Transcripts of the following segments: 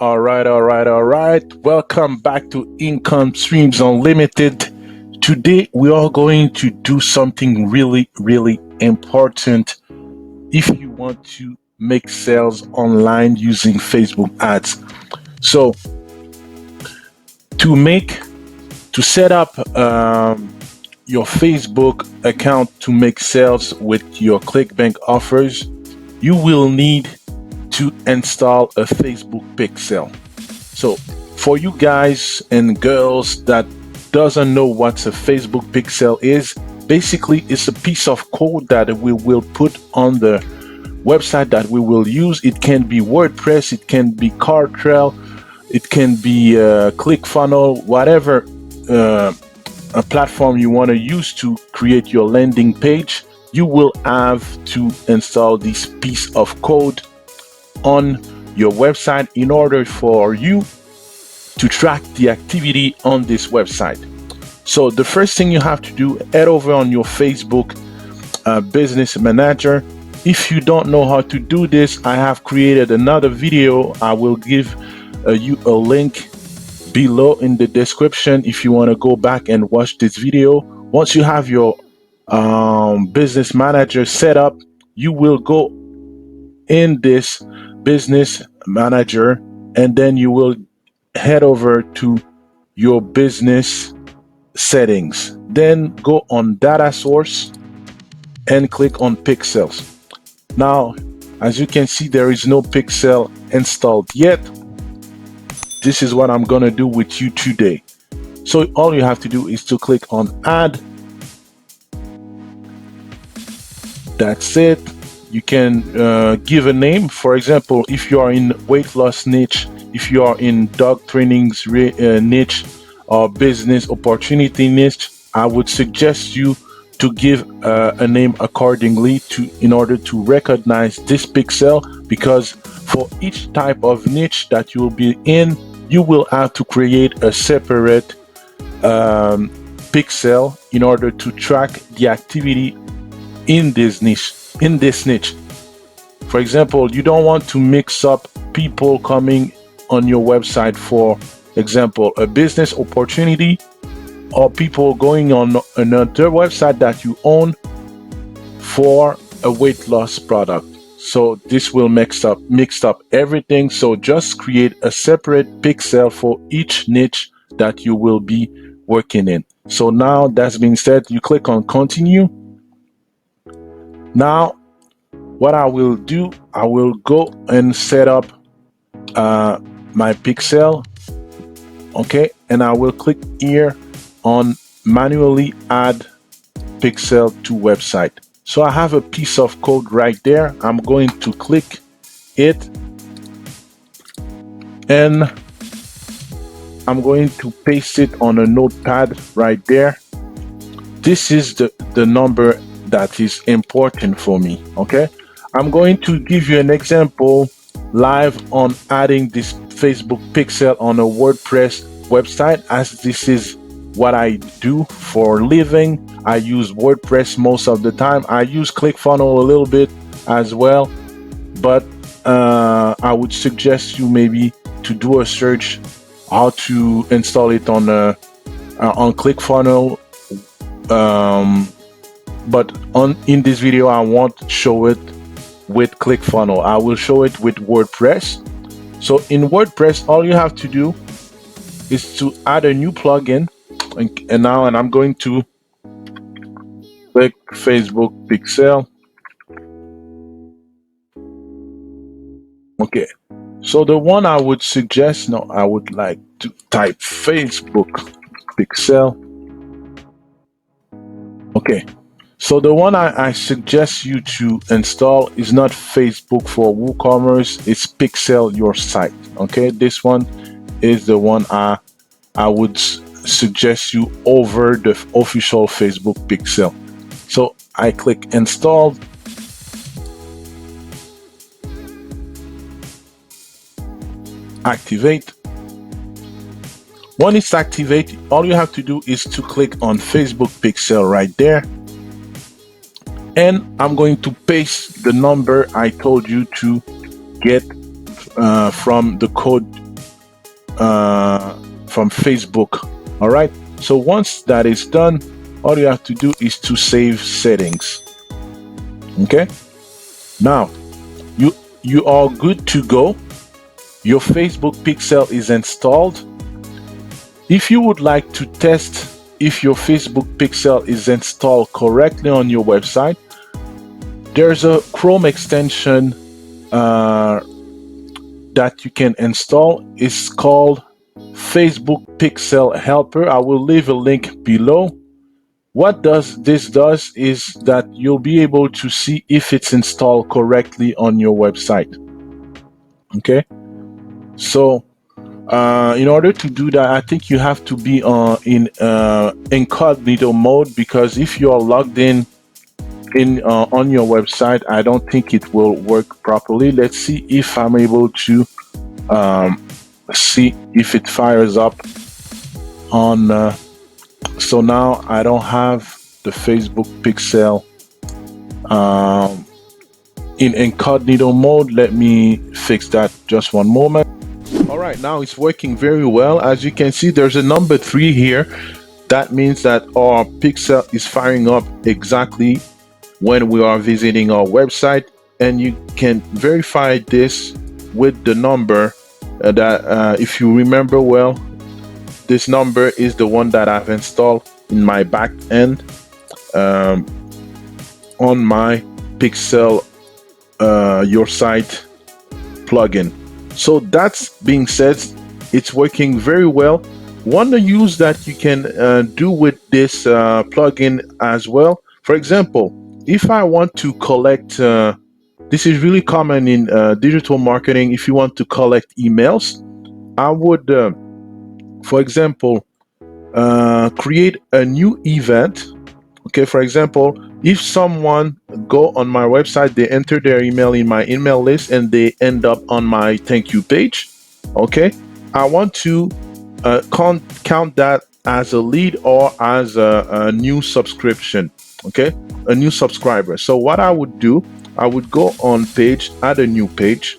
All right. Welcome back to Income Streams Unlimited. Today, we are going to do something really, really important if you want to make sales online using Facebook ads. So, to set up your Facebook account to make sales with your ClickBank offers, you will need to install a Facebook pixel. So for you guys and girls that doesn't know what a Facebook pixel is, basically it's a piece of code that we will put on the website that we will use. It can be WordPress, it can be Cartrail, it can be ClickFunnels, whatever a platform you want to use to create your landing page. You will have to install this piece of code on your website in order for you to track the activity on this website. So the first thing you have to do, head over on your Facebook business manager. If you don't know how to do this, I have created another video. I will give you a link below in the description if you want to go back and watch this video. Once you have your business manager set up, you will go in this business manager and then you will head over to your business settings. Then go on data source and click on pixels. Now, as you can see, there is no pixel installed yet. This is what I'm gonna do with you today. So all you have to do is to click on add. That's it. You can give a name. For example, if you are in weight loss niche, if you are in dog trainings niche or business opportunity niche, I would suggest you to give a name accordingly in order to recognize this pixel, because for each type of niche that you will be in, you will have to create a separate pixel in order to track the activity in this niche. For example, you don't want to mix up people coming on your website, for example, a business opportunity, or people going on another website that you own for a weight loss product. So this will mix up everything. So just create a separate pixel for each niche that you will be working in. So now that's being said, you click on continue. Now, what I will do, I will go and set up my pixel. Okay, and I will click here on manually add pixel to website. So I have a piece of code right there. I'm going to click it and I'm going to paste it on a notepad right there. This is the number that is important for me. Okay, I'm going to give you an example live on adding this Facebook pixel on a WordPress website, as this is what I do for a living. I use WordPress most of the time. I use ClickFunnels a little bit as well, but I would suggest you maybe to do a search how to install it on ClickFunnels. But in this video, I won't show it with ClickFunnels. I will show it with WordPress. So in WordPress, all you have to do is to add a new plugin, and I'm going to click Facebook pixel. Okay, so the one I would suggest, I would like to type Facebook pixel. Okay, so the one I suggest you to install is not Facebook for WooCommerce, it's Pixel Your Site. Okay, this one is the one I would suggest you over the official Facebook pixel. So I click install. Activate. When it's activated, all you have to do is to click on Facebook pixel right there. And I'm going to paste the number I told you to get from the code from Facebook. All right. So once that is done, all you have to do is to save settings. Okay. Now you are good to go. Your Facebook pixel is installed. If you would like to test if your Facebook pixel is installed correctly on your website, there's a Chrome extension that you can install. It's called Facebook Pixel Helper. I will leave a link below. What this does is that you'll be able to see if it's installed correctly on your website. Okay, so in order to do that, I think you have to be in incognito mode, because if you are logged in on your website, I don't think it will work properly. Let's see if I'm able to see if it fires up on. So now I don't have the Facebook pixel in incognito mode. Let me fix that just one moment. All right, now it's working very well. As you can see, there's a number 3 here. That means that our pixel is firing up exactly when we are visiting our website, and you can verify this with the number that if you remember well, this number is the one that I've installed in my back end on my Pixel Your Site plugin. So that's being said, it's working very well. One use that you can do with this plugin as well, for example, if I want to collect, this is really common in digital marketing. If you want to collect emails, I would for example, create a new event. Okay, for example, if someone go on my website, they enter their email in my email list and they end up on my thank you page. Okay, I want to count that as a lead or as a new subscription. Okay, a new subscriber. So what I would do, I would go on page, add a new page,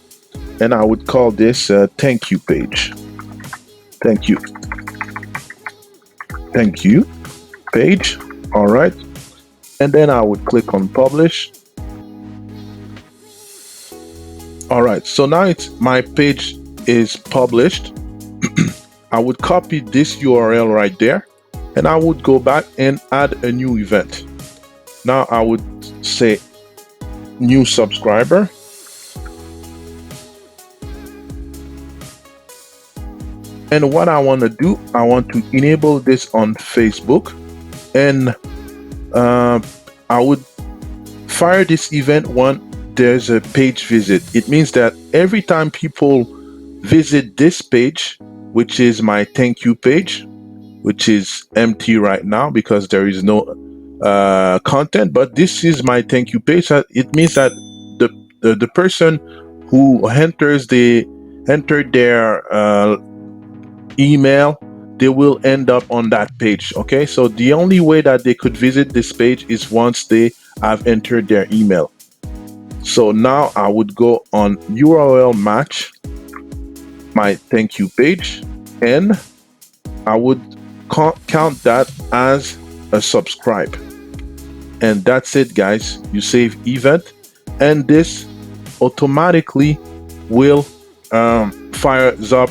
and I would call this thank you page. Thank you. Thank you page. All right. And then I would click on publish. All right. So now my page is published. I would copy this URL right there, and I would go back and add a new event. Now I would say new subscriber. And what I want to do, I want to enable this on Facebook, and I would fire this event when there's a page visit. It means that every time people visit this page, which is my thank you page, which is empty right now because there is no content, but this is my thank you page. It means that the person who entered their email, they will end up on that page. Okay, so the only way that they could visit this page is once they have entered their email. So now I would go on URL match my thank you page, and I would count that as a subscribe. And that's it, guys. You save event, and this automatically will fires up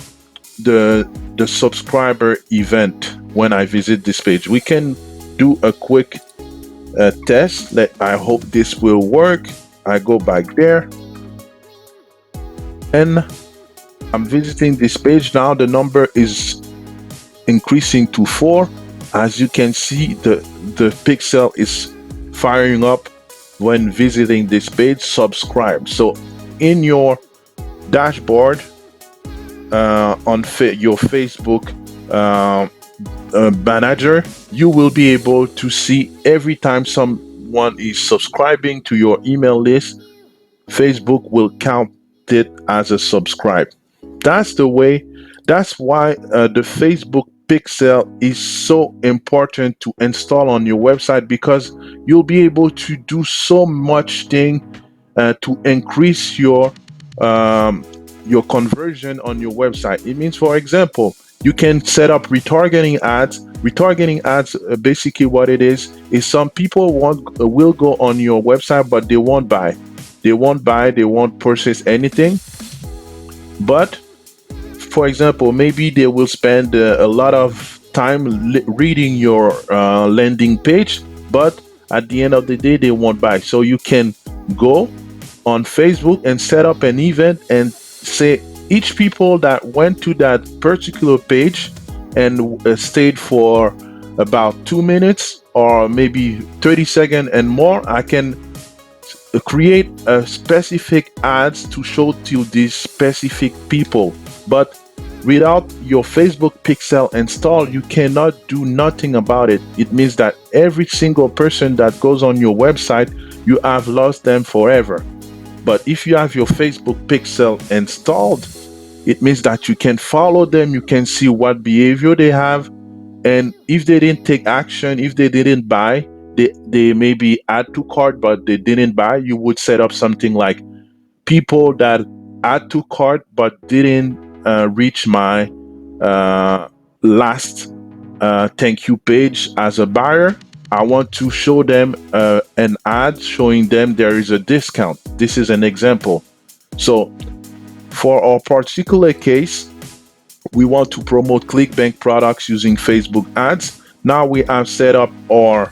the subscriber event when I visit this page. We can do a quick test. I hope this will work. I go back there and I'm visiting this page. Now the number is increasing to 4. As you can see, the pixel is firing up when visiting this page. Subscribe. So in your dashboard on your Facebook manager, you will be able to see every time someone is subscribing to your email list, Facebook will count it as a subscribe. That's the way. That's why the Facebook pixel is so important to install on your website, because you'll be able to do so much thing to increase your your conversion on your website. It means, for example, you can set up retargeting ads. Retargeting ads, basically what it is some people will go on your website, but they won't buy. They won't purchase anything. But for example, maybe they will spend a lot of time reading your landing page, but at the end of the day, they won't buy. So you can go on Facebook and set up an event and say each people that went to that particular page and stayed for about 2 minutes or maybe 30 seconds and more, I can create a specific ads to show to these specific people. But without your Facebook pixel installed, you cannot do nothing about it. It means that every single person that goes on your website, you have lost them forever. But if you have your Facebook pixel installed, it means that you can follow them, you can see what behavior they have, and if they didn't take action, if they didn't buy, they maybe add to cart but they didn't buy, you would set up something like people that add to cart but didn't reach my last thank you page as a buyer. I want to show them an ad showing them there is a discount. This is an example. So for our particular case, we want to promote ClickBank products using Facebook ads. Now we have set up our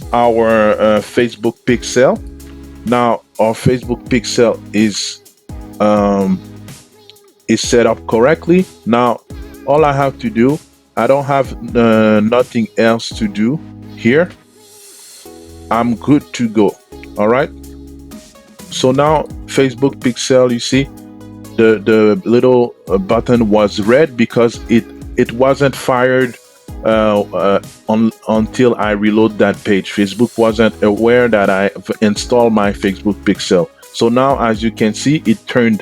Facebook pixel. Now our Facebook pixel is set up correctly. Now all I have to do, I don't have nothing else to do here. I'm good to go. All right. So now Facebook pixel, you see the little button was red because it wasn't fired until I reload that page. Facebook wasn't aware that I installed my Facebook pixel. So now, as you can see, it turned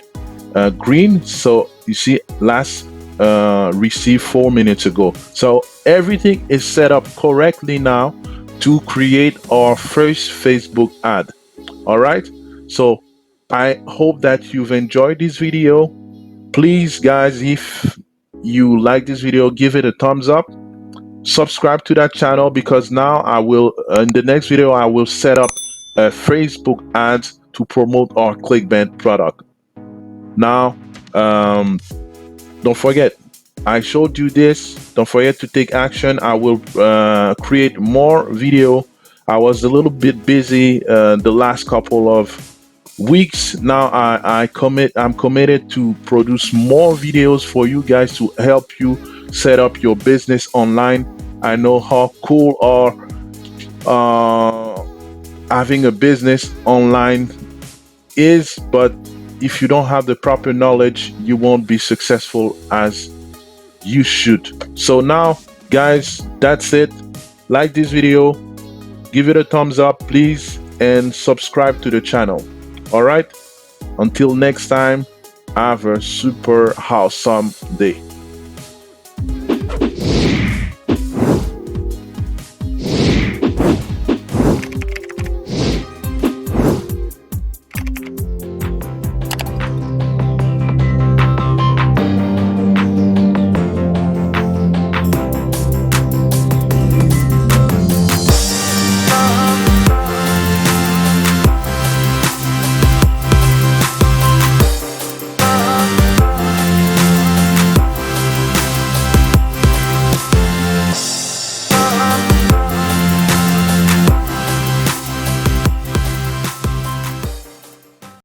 green. So you see, last received 4 minutes ago. So everything is set up correctly now to create our first Facebook ad. All right. So I hope that you've enjoyed this video. Please, guys, if you like this video, give it a thumbs up. Subscribe to that channel, because now I will, in the next video, I will set up a Facebook ads to promote our ClickBank product. Now, don't forget, I showed you this. Don't forget to take action. I will create more video. I was a little bit busy the last couple of weeks. Now I'm committed to produce more videos for you guys to help you set up your business online. I know how cool are having a business online is, but if you don't have the proper knowledge, you won't be successful as you should. So now, guys, that's it. Like this video, give it a thumbs up, please, and subscribe to the channel. All right, until next time, have a super awesome day.